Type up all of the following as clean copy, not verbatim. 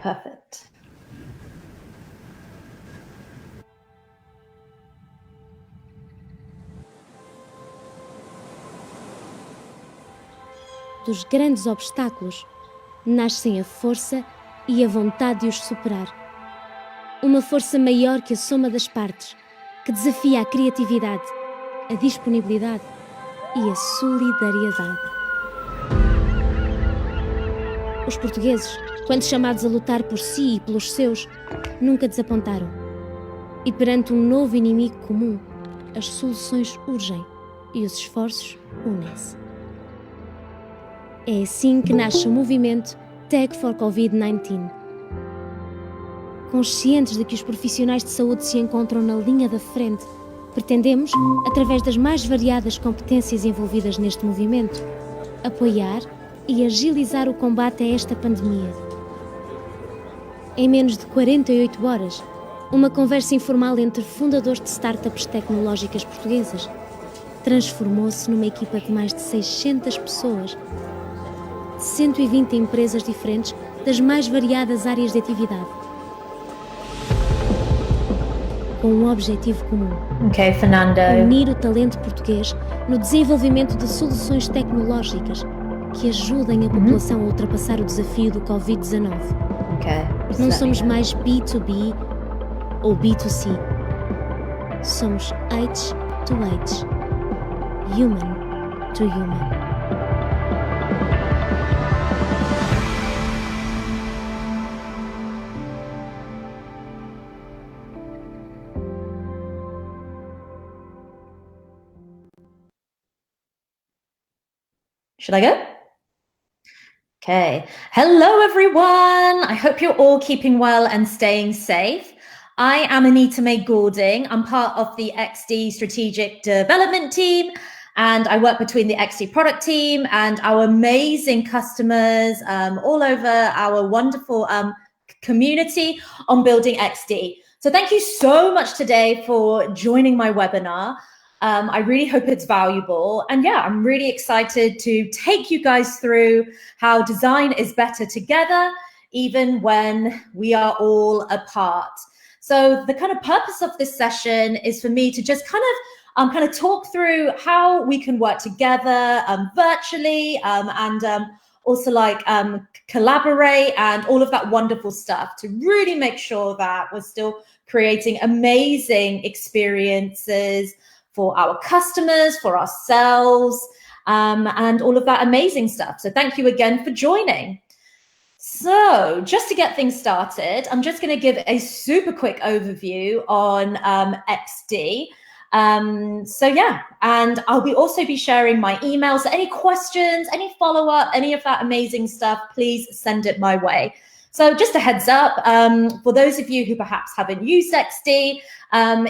perfect. Dos grandes obstáculos nascem a força e a vontade de os superar. Uma força maior que a soma das partes, que desafia a criatividade, a disponibilidade e a solidariedade. Os portugueses, quando chamados a lutar por si e pelos seus, nunca desapontaram. E perante um novo inimigo comum, as soluções urgem e os esforços unem-se. É assim que nasce o movimento Tag for Covid-19. Conscientes de que os profissionais de saúde se encontram na linha da frente, pretendemos, através das mais variadas competências envolvidas neste movimento, apoiar e agilizar o combate a esta pandemia. Em menos de 48 horas, uma conversa informal entre fundadores de startups tecnológicas portuguesas transformou-se numa equipa de mais de 600 pessoas, de 120 empresas diferentes das mais variadas áreas de atividade, com um objetivo comum: Okay, Fernando. unir o talento português no desenvolvimento de soluções tecnológicas que ajudem a população a ultrapassar o desafio do Covid-19. Okay. Não somos mais B2B ou B2C. Somos H to H. Human to human. Should I go? Okay. Hello, everyone. I hope you're all keeping well and staying safe. I am Anita May Goulding. I'm part of the XD Strategic Development team, and I work between the XD product team and our amazing customers all over our wonderful community on building XD. So thank you so much today for joining my webinar. I really hope it's valuable. And yeah, I'm really excited to take you guys through how design is better together, even when we are all apart. So the kind of purpose of this session is for me to just kind of talk through how we can work together virtually and also like collaborate and all of that wonderful stuff to really make sure that we're still creating amazing experiences for our customers, for ourselves, and all of that amazing stuff. So thank you again for joining. So just to get things started, I'm just going to give a super quick overview on XD. So yeah, and I'll also be sharing my email. So any questions, any follow-up, any of that amazing stuff, please send it my way. So just a heads up, for those of you who perhaps haven't used XD,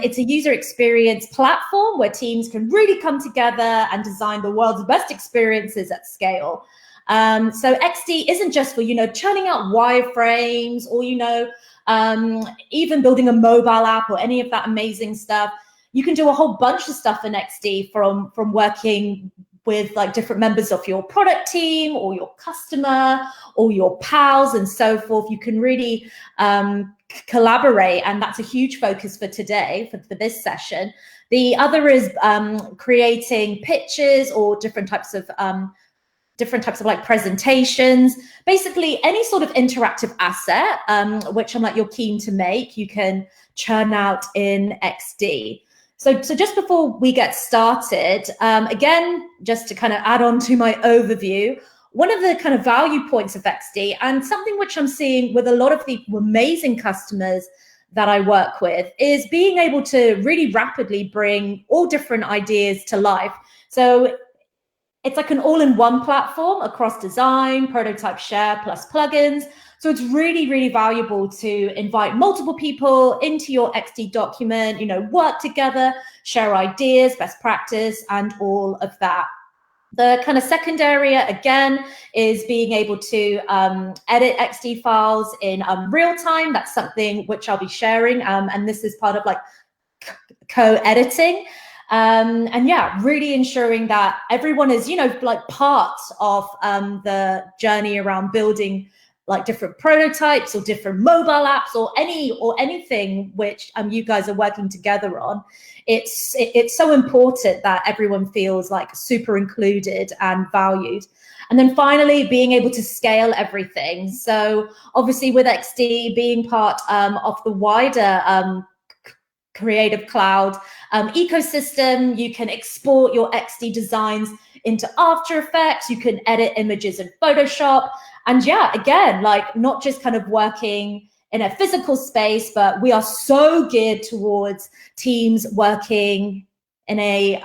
it's a user experience platform where teams can really come together and design the world's best experiences at scale. So XD isn't just for, churning out wireframes or, even building a mobile app or any of that amazing stuff. You can do a whole bunch of stuff in XD from working with like different members of your product team or your customer or your pals and so forth. You can really collaborate, and that's a huge focus for today, for this session. The other is creating pitches or different types of like presentations, basically any sort of interactive asset, which I'm like you're keen to make, you can churn out in XD. So just before we get started, again, just to kind of add on to my overview, one of the kind of value points of XD, and something which I'm seeing with a lot of the amazing customers that I work with, is being able to really rapidly bring all different ideas to life. So it's like an all-in-one platform across design, prototype, share, plus plugins. So it's really, really valuable to invite multiple people into your XD document, work together, share ideas, best practice, and all of that. The kind of second area, again, is being able to edit XD files in real time. That's something which I'll be sharing. And this is part of like co-editing. And yeah, really ensuring that everyone is, like part of the journey around building like different prototypes or different mobile apps or anything which you guys are working together on, it's so important that everyone feels like super included and valued. And then finally, being able to scale everything. So obviously with XD being part of the wider Creative Cloud ecosystem, you can export your XD designs into After Effects, you can edit images in Photoshop. And yeah, again, like not just kind of working in a physical space, but we are so geared towards teams working in a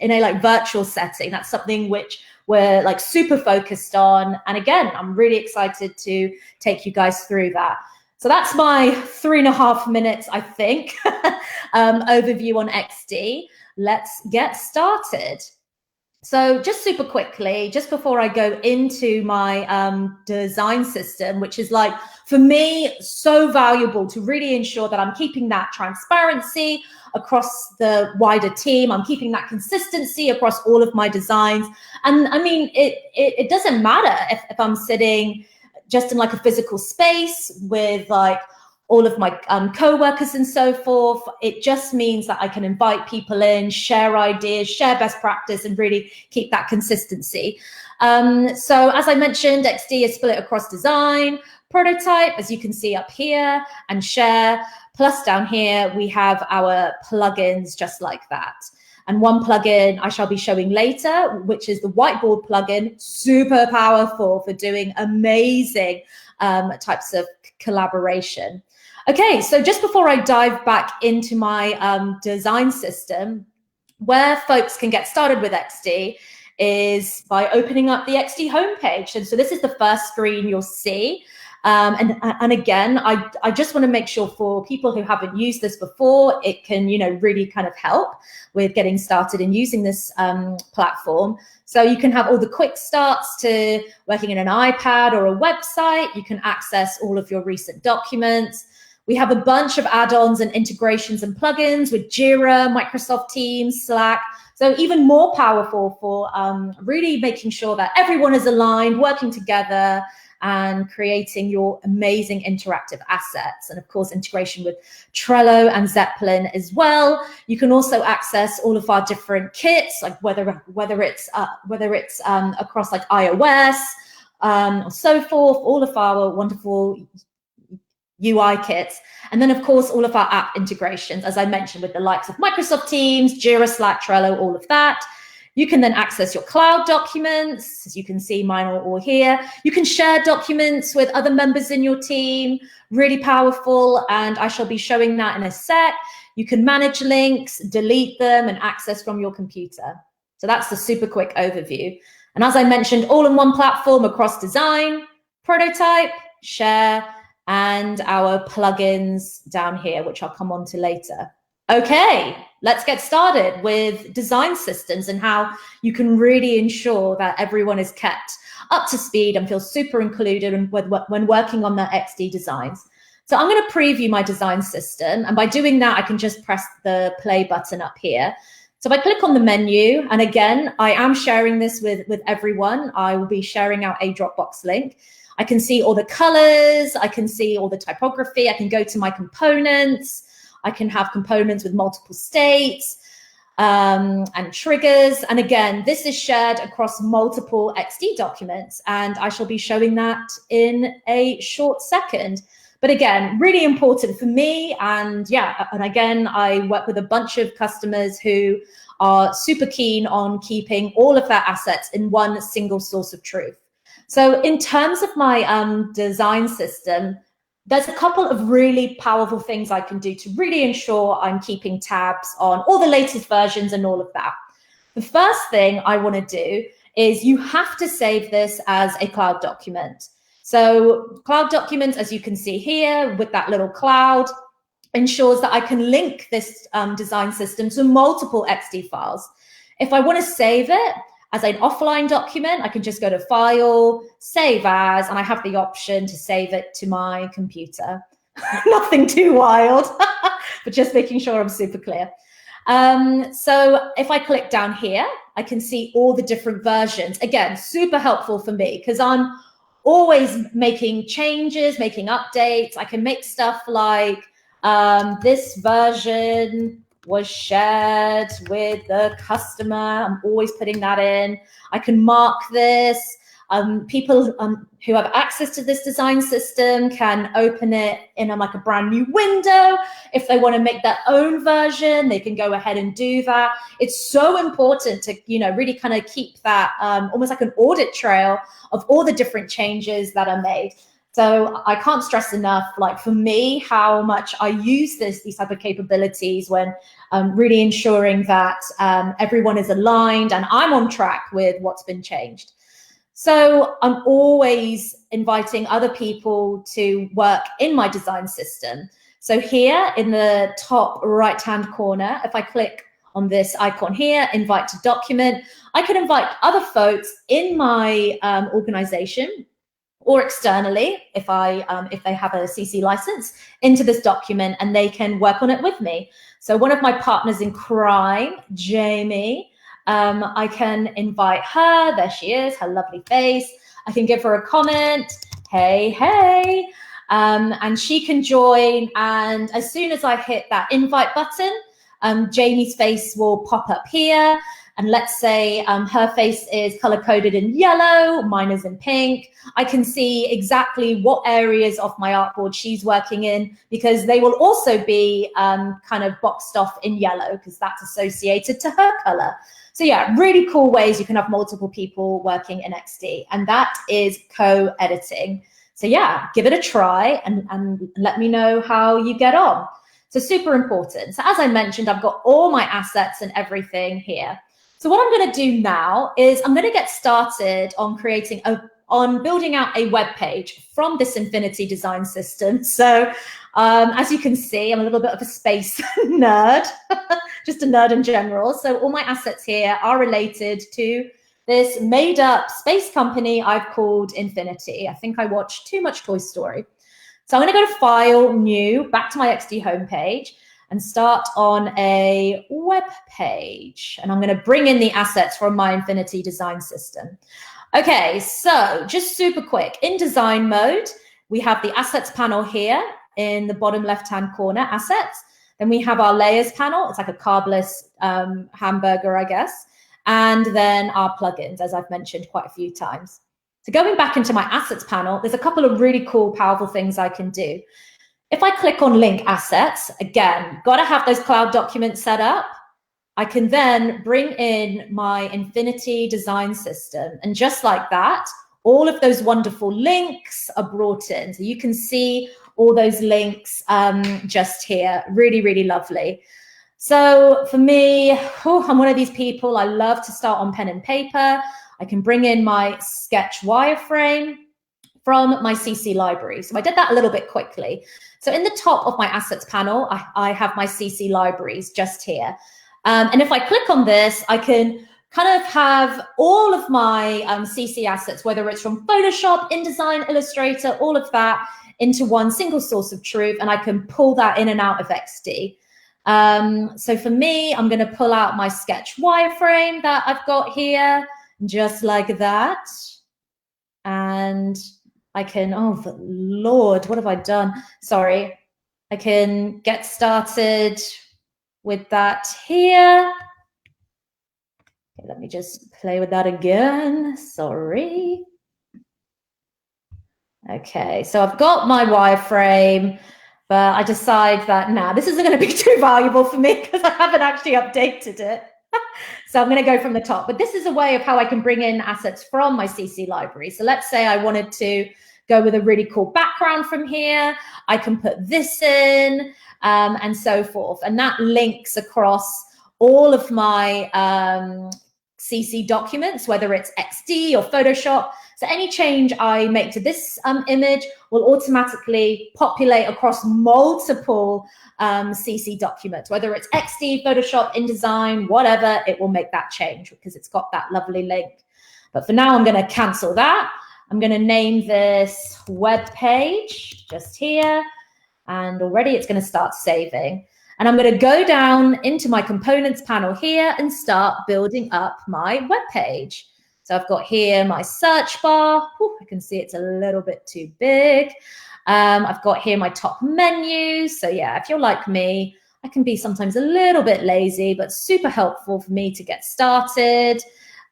like virtual setting. That's something which we're like super focused on. And again, I'm really excited to take you guys through that. So that's my 3.5 minutes, I think, overview on XD. Let's get started. So just super quickly, just before I go into my design system, which is like, for me, so valuable to really ensure that I'm keeping that transparency across the wider team. I'm keeping that consistency across all of my designs. And I mean, it doesn't matter if I'm sitting just in like a physical space with like all of my co-workers and so forth. It just means that I can invite people in, share ideas, share best practice, and really keep that consistency. So as I mentioned, XD is split across design, prototype, as you can see up here, and share. Plus down here, we have our plugins just like that. And one plugin I shall be showing later, which is the Whiteboard plugin, super powerful for doing amazing types of collaboration. Okay, so just before I dive back into my design system, where folks can get started with XD is by opening up the XD homepage. And so this is the first screen you'll see. And again, I just want to make sure for people who haven't used this before, it can, you know, really kind of help with getting started and using this platform. So you can have all the quick starts to working in an iPad or a website. You can access all of your recent documents. We have a bunch of add-ons and integrations and plugins with Jira, Microsoft Teams, Slack. So even more powerful for really making sure that everyone is aligned, working together, and creating your amazing interactive assets. And of course, integration with Trello and Zeppelin as well. You can also access all of our different kits, like whether it's across like iOS or so forth, all of our wonderful UI kits. And then of course, all of our app integrations, as I mentioned, with the likes of Microsoft Teams, Jira, Slack, Trello, all of that. You can then access your cloud documents. As you can see, mine are all here. You can share documents with other members in your team, really powerful. And I shall be showing that in a sec. You can manage links, delete them, and access from your computer. So that's the super quick overview. And as I mentioned, all in one platform across design, prototype, share, and our plugins down here, which I'll come on to later. Okay, let's get started with design systems and how you can really ensure that everyone is kept up to speed and feels super included when working on their XD designs. So I'm going to preview my design system, and by doing that, I can just press the play button up here. So if I click on the menu, and again, I am sharing this with everyone. I will be sharing out a Dropbox link. I can see all the colors, I can see all the typography, I can go to my components, I can have components with multiple states and triggers. And again, this is shared across multiple XD documents, and I shall be showing that in a short second. But again, really important for me. And yeah, and again, I work with a bunch of customers who are super keen on keeping all of their assets in one single source of truth. So in terms of my design system, there's a couple of really powerful things I can do to really ensure I'm keeping tabs on all the latest versions and all of that. The first thing I want to do is you have to save this as a cloud document. So cloud documents, as you can see here with that little cloud, ensures that I can link this design system to multiple XD files. If I want to save it as an offline document, I can just go to File, Save As, and I have the option to save it to my computer. Nothing too wild, but just making sure I'm super clear. So if I click down here, I can see all the different versions. Again, super helpful for me because I'm always making changes, making updates. I can make stuff like this version was shared with the customer. I'm always putting that in. I can mark this. People who have access to this design system can open it in like a brand new window. If they want to make their own version, they can go ahead and do that. It's so important to, really kind of keep that almost like an audit trail of all the different changes that are made. So I can't stress enough, like for me, how much I use these type of capabilities when really ensuring that everyone is aligned and I'm on track with what's been changed. So I'm always inviting other people to work in my design system. So here in the top right-hand corner, if I click on this icon here, invite to document, I can invite other folks in my organization or externally, if they have a CC license, into this document, and they can work on it with me. So one of my partners in crime, Jamie, I can invite her. There she is, her lovely face. I can give her a comment. Hey, hey. And she can join. And as soon as I hit that invite button, Jamie's face will pop up here. And let's say her face is color-coded in yellow, mine is in pink. I can see exactly what areas of my artboard she's working in, because they will also be kind of boxed off in yellow because that's associated to her color. So yeah, really cool ways you can have multiple people working in XD, and that is co-editing. So yeah, give it a try and let me know how you get on. So super important. So as I mentioned, I've got all my assets and everything here. So what I'm going to do now is I'm going to get started on building out a web page from this Infinity design system. So as you can see, I'm a little bit of a space nerd, just a nerd in general. So all my assets here are related to this made up space company I've called Infinity. I think I watched too much Toy Story. So I'm going to go to File, New, back to my XD homepage, and start on a web page. And I'm going to bring in the assets from my Infinity design system. Okay, so just super quick. In design mode, we have the assets panel here in the bottom left-hand corner, assets. Then we have our layers panel. It's like a carbless hamburger, I guess. And then our plugins, as I've mentioned quite a few times. So going back into my assets panel, there's a couple of really cool, powerful things I can do. If I click on link assets, again, got to have those cloud documents set up. I can then bring in my Infinity design system. And just like that, all of those wonderful links are brought in. So you can see all those links just here. Really, really lovely. So for me, I'm one of these people, I love to start on pen and paper. I can bring in my sketch wireframe from my CC library. So I did that a little bit quickly. So in the top of my assets panel, I have my CC libraries just here. And if I click on this, I can kind of have all of my CC assets, whether it's from Photoshop, InDesign, Illustrator, all of that into one single source of truth, and I can pull that in and out of XD. So for me, I'm going to pull out my sketch wireframe that I've got here, just like that. And I can, oh Lord, what have I done? Sorry. I can get started with that here. Okay, let me just play with that again. Sorry. Okay, so I've got my wireframe, but I decide that, nah, this isn't going to be too valuable for me because I haven't actually updated it. So I'm going to go from the top. But this is a way of how I can bring in assets from my CC library. So let's say I wanted to go with a really cool background from here. I can put this in and so forth. And that links across all of my CC documents, whether it's XD or Photoshop. So any change I make to this image will automatically populate across multiple CC documents, whether it's XD, Photoshop, InDesign, whatever, it will make that change because it's got that lovely link. But for now, I'm going to cancel that. I'm going to name this web page just here. And already it's going to start saving. And I'm going to go down into my components panel here and start building up my web page. So I've got here my search bar. Ooh, I can see it's a little bit too big. I've got here my top menu. So yeah, if you're like me, I can be sometimes a little bit lazy, but super helpful for me to get started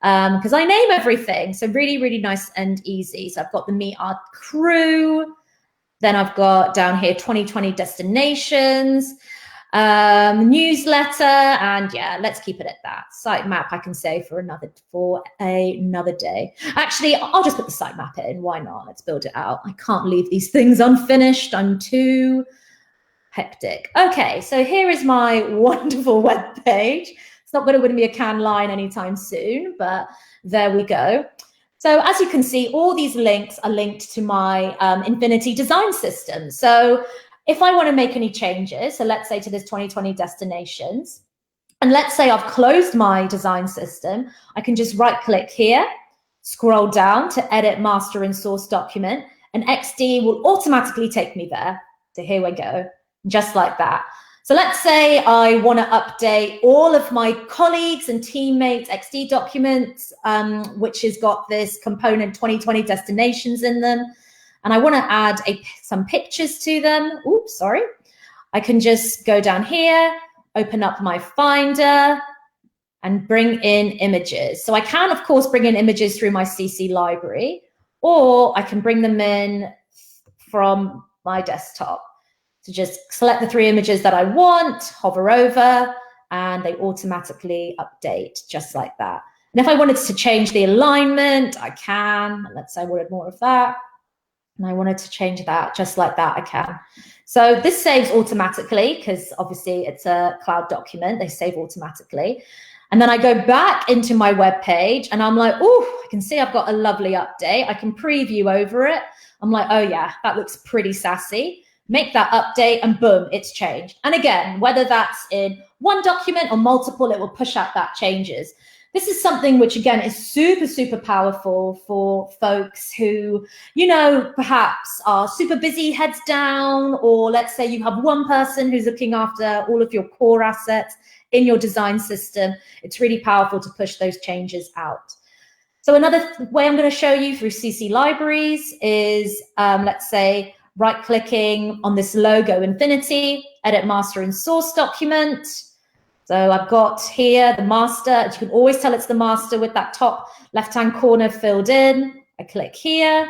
because I name everything. So really, really nice and easy. So I've got the Meet Our Crew. Then I've got down here 2020 destinations, newsletter, and yeah, let's keep it at that. Sitemap I can say for another day. Actually, I'll just put the sitemap in. Why not? Let's build it out. I can't leave these things unfinished. I'm too hectic. Okay, so here is my wonderful web page. It's not going to win me a Cannes line anytime soon, but there we go. So as you can see, all these links are linked to my Infinity design system. So if I want to make any changes, so let's say to this 2020 destinations, and let's say I've closed my design system, I can just right click here, scroll down to edit master and source document, and XD will automatically take me there. So here we go, just like that. So let's say I want to update all of my colleagues and teammates' XD documents, which has got this component 2020 destinations in them. And I want to add some pictures to them. Oops, sorry. I can just go down here, open up my Finder, and bring in images. So I can, of course, bring in images through my CC library, or I can bring them in from my desktop. So just select the 3 images that I want, hover over, and they automatically update just like that. And if I wanted to change the alignment, I can. Let's say I wanted more of that. And I wanted to change that just like that, I can. So this saves automatically because obviously it's a cloud document. They save automatically. And then I go back into my web page and I'm like, oh, I can see I've got a lovely update. I can preview over it. I'm like, oh yeah, that looks pretty sassy. Make that update and boom, it's changed. And again, whether that's in one document or multiple, it will push out that changes. This is something which, again, is super, super powerful for folks who, you know, perhaps are super busy, heads down, or let's say you have one person who's looking after all of your core assets in your design system. It's really powerful to push those changes out. So another way I'm going to show you through CC libraries is, let's say, right-clicking on this logo Infinity, edit master and source document. So I've got here the master. You can always tell it's the master with that top left-hand corner filled in. I click here,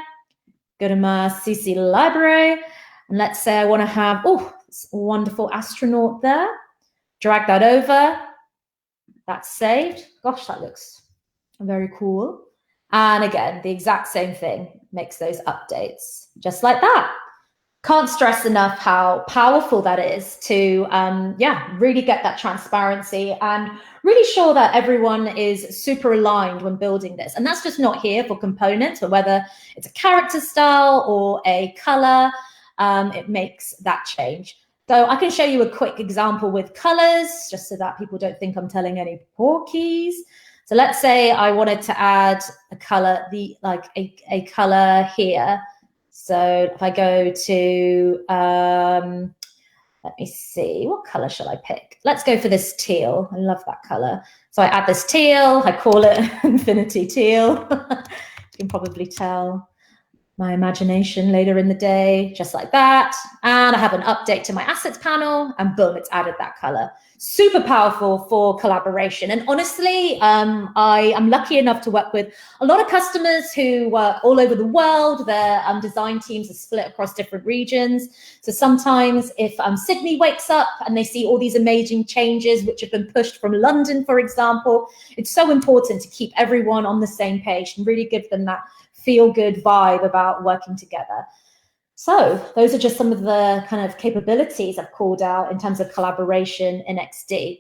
go to my CC library, and let's say I want to have, oh, this wonderful astronaut there. Drag that over. That's saved. Gosh, that looks very cool. And again, the exact same thing makes those updates just like that. Can't stress enough how powerful that is to, really get that transparency and really sure that everyone is super aligned when building this. And that's just not here for components, but whether it's a character style or a color, it makes that change. So I can show you a quick example with colors, just so that people don't think I'm telling any porkies. So let's say I wanted to add a color, a color here. So if I go to, let me see, what color shall I pick? Let's go for this teal. I love that color. So I add this teal, I call it Infinity Teal. You can probably tell my imagination later in the day, just like that. And I have an update to my assets panel and boom, it's added that color. Super powerful for collaboration. And honestly, I am lucky enough to work with a lot of customers who work all over the world. Their design teams are split across different regions. So sometimes if Sydney wakes up and they see all these amazing changes which have been pushed from London, for example, it's so important to keep everyone on the same page and really give them that feel-good vibe about working together. So those are just some of the kind of capabilities I've called out in terms of collaboration in XD.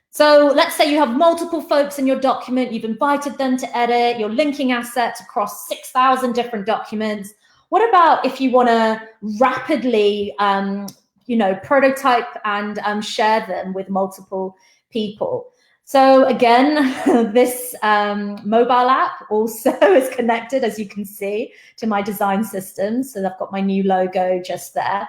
So let's say you have multiple folks in your document, you've invited them to edit, you're linking assets across 6,000 different documents. What about if you want to rapidly, prototype and share them with multiple people? So again, this mobile app also is connected, as you can see, to my design system. So I've got my new logo just there.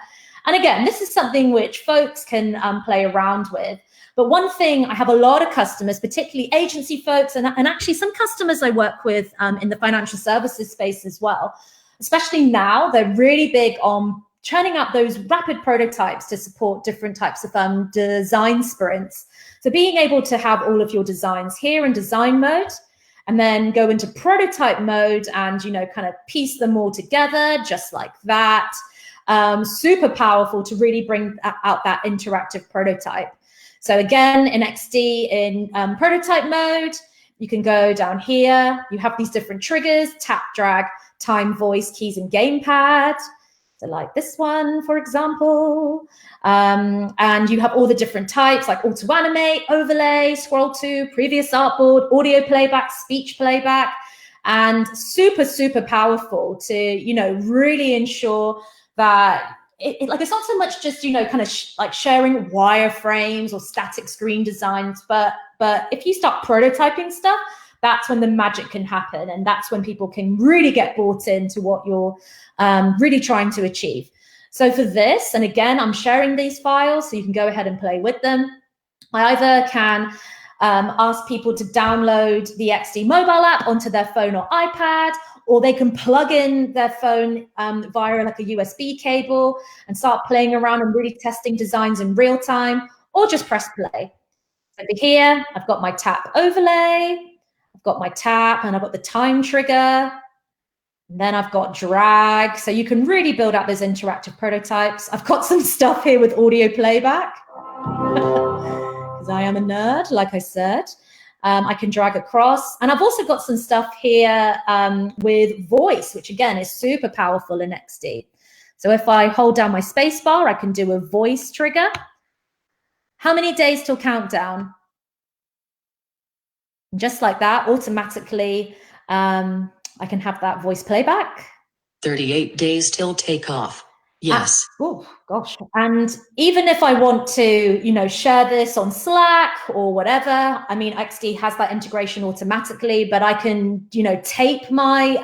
And again, this is something which folks can play around with. But one thing, I have a lot of customers, particularly agency folks, and actually some customers I work with in the financial services space as well, especially now, they're really big on churning out those rapid prototypes to support different types of design sprints. So being able to have all of your designs here in design mode, and then go into prototype mode and, you know, kind of piece them all together just like that. Super powerful to really bring out that interactive prototype. So again, in XD, in prototype mode, you can go down here. You have these different triggers: tap, drag, time, voice, keys, and gamepad. So like this one, for example. And you have all the different types like auto animate, overlay, scroll to, previous artboard, audio playback, speech playback, and super, super powerful to, you know, really ensure that like it's not so much just, you know, kind of like sharing wireframes or static screen designs, but if you start prototyping stuff, that's when the magic can happen, and that's when people can really get bought into what you're really trying to achieve. So for this, and again, I'm sharing these files so you can go ahead and play with them. I either can ask people to download the XD mobile app onto their phone or iPad, or they can plug in their phone via like a USB cable and start playing around and really testing designs in real time, or just press play. Over here, I've got my tap overlay, I've got my tap, and I've got the time trigger. And then I've got drag. So you can really build out those interactive prototypes. I've got some stuff here with audio playback because I am a nerd, like I said. I can drag across. And I've also got some stuff here with voice, which again is super powerful in XD. So if I hold down my space bar, I can do a voice trigger. How many days till countdown? Just like that, automatically, I can have that voice playback. 38 days till takeoff. Yes. Oh, gosh. And even if I want to, you know, share this on Slack or whatever, I mean, XD has that integration automatically, but I can, you know, tape my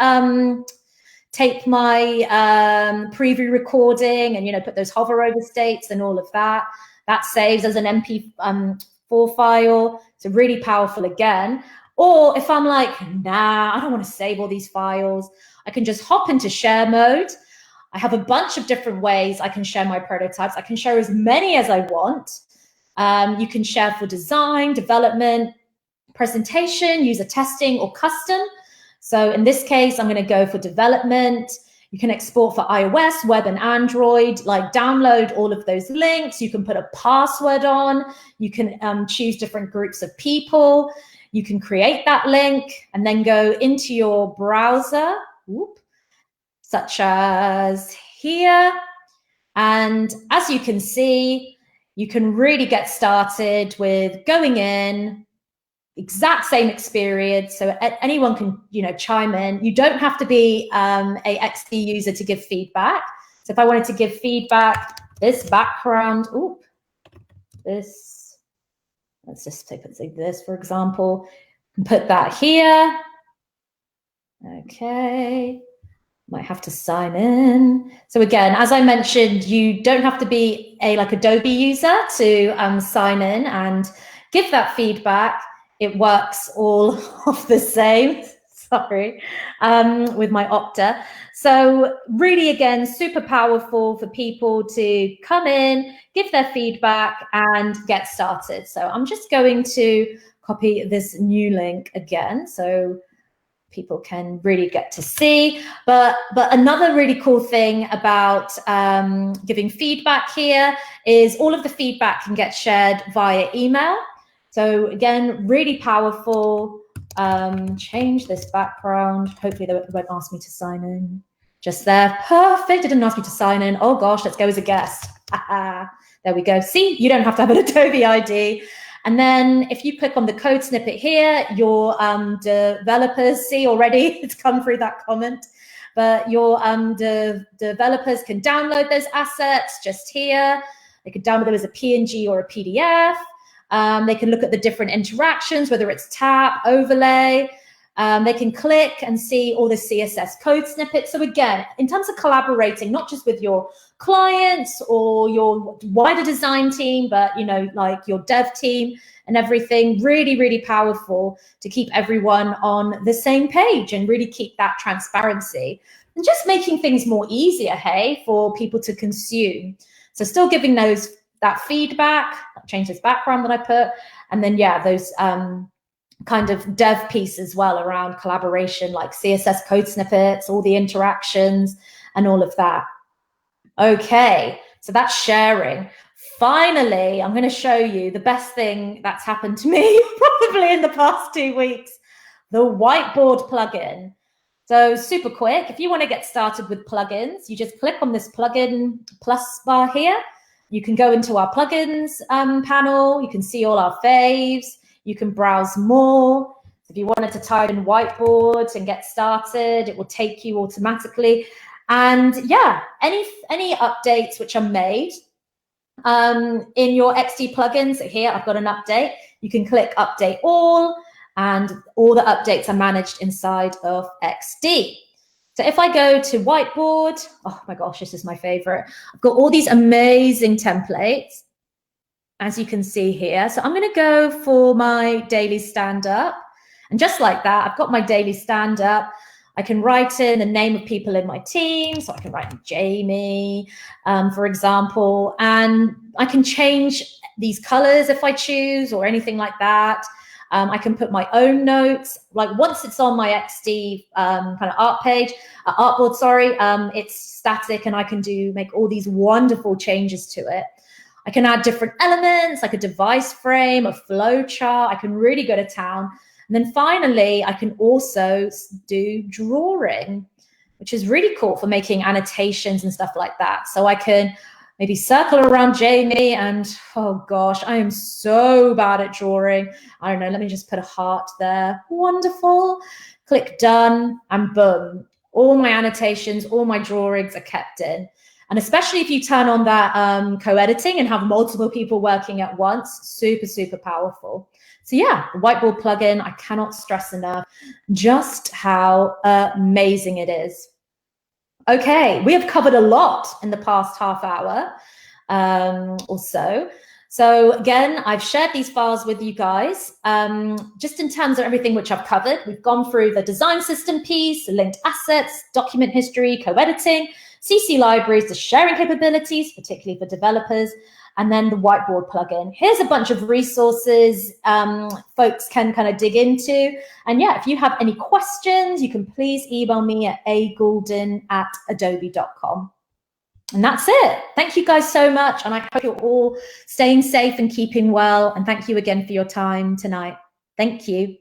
preview recording and, you know, put those hover over states and all of that. That saves as an MP4 file. So really powerful again. Or if I'm like, nah, I don't want to save all these files, I can just hop into share mode. I have a bunch of different ways I can share my prototypes. I can share as many as I want. You can share for design, development, presentation, user testing, or custom. So in this case, I'm going to go for development. You can export for iOS, web, and Android, like download all of those links. You can put a password on. You can choose different groups of people. You can create that link and then go into your browser, such as here. And as you can see, you can really get started with going in, exact same experience. So anyone can, you know, chime in. You don't have to be a XD user to give feedback. So if I wanted to give feedback, this background, this, let's just take this, for example, and put that here. Okay. Might have to sign in. So again, as I mentioned, you don't have to be a like Adobe user to sign in and give that feedback. It works all of the same, sorry, with my Opta. So really, again, super powerful for people to come in, give their feedback, and get started. So I'm just going to copy this new link again, so people can really get to see. But another really cool thing about giving feedback here is all of the feedback can get shared via email. So again, really powerful. Change this background. Hopefully they won't ask me to sign in. Just there, perfect. It didn't ask me to sign in. Oh gosh, let's go as a guest. There we go. See, you don't have to have an Adobe ID. And then if you click on the code snippet here, your developers see already, it's come through that comment, but your developers can download those assets just here. They could download them as a PNG or a PDF. They can look at the different interactions, whether it's tap, overlay. They can click and see all the CSS code snippets. So again, in terms of collaborating, not just with your clients or your wider design team, but like your dev team and everything, really, really powerful to keep everyone on the same page and really keep that transparency and just making things more easier, hey, for people to consume. So still giving that feedback, change this background that I put, and then yeah, those kind of dev piece as well around collaboration, like CSS code snippets, all the interactions and all of that. Okay, so that's sharing. Finally, I'm going to show you the best thing that's happened to me probably in the past 2 weeks, the Whiteboard plugin. So super quick, if you want to get started with plugins, you just click on this plugin plus bar here. You can go into our plugins panel. You can see all our faves. You can browse more. If you wanted to type in Whiteboard and get started, it will take you automatically. And yeah, any updates which are made in your XD plugins, so here I've got an update. You can click Update All, and all the updates are managed inside of XD. So if I go to Whiteboard, oh my gosh, this is my favorite. I've got all these amazing templates, as you can see here. So I'm going to go for my daily stand-up. And just like that, I've got my daily stand-up. I can write in the name of people in my team. So I can write in Jamie, for example, and I can change these colors if I choose or anything like that. I can put my own notes. Like once it's on my XD kind of artboard, sorry, it's static and I can make all these wonderful changes to it. I can add different elements like a device frame, a flow chart. I can really go to town. And then finally, I can also do drawing, which is really cool for making annotations and stuff like that. So I can maybe circle around Jamie and, oh gosh, I am so bad at drawing. I don't know, let me just put a heart there. Wonderful. Click done and boom. All my annotations, all my drawings are kept in. And especially if you turn on that co-editing and have multiple people working at once, super, super powerful. So yeah, the Whiteboard plugin, I cannot stress enough just how amazing it is. Okay, we have covered a lot in the past half hour or so. So again, I've shared these files with you guys. Just in terms of everything which I've covered, we've gone through the design system piece, the linked assets, document history, co-editing, CC libraries, the sharing capabilities, particularly for developers, and then the Whiteboard plugin. Here's a bunch of resources folks can kind of dig into. And yeah, if you have any questions, you can please email me at agoulden@adobe.com. And that's it. Thank you guys so much. And I hope you're all staying safe and keeping well. And thank you again for your time tonight. Thank you.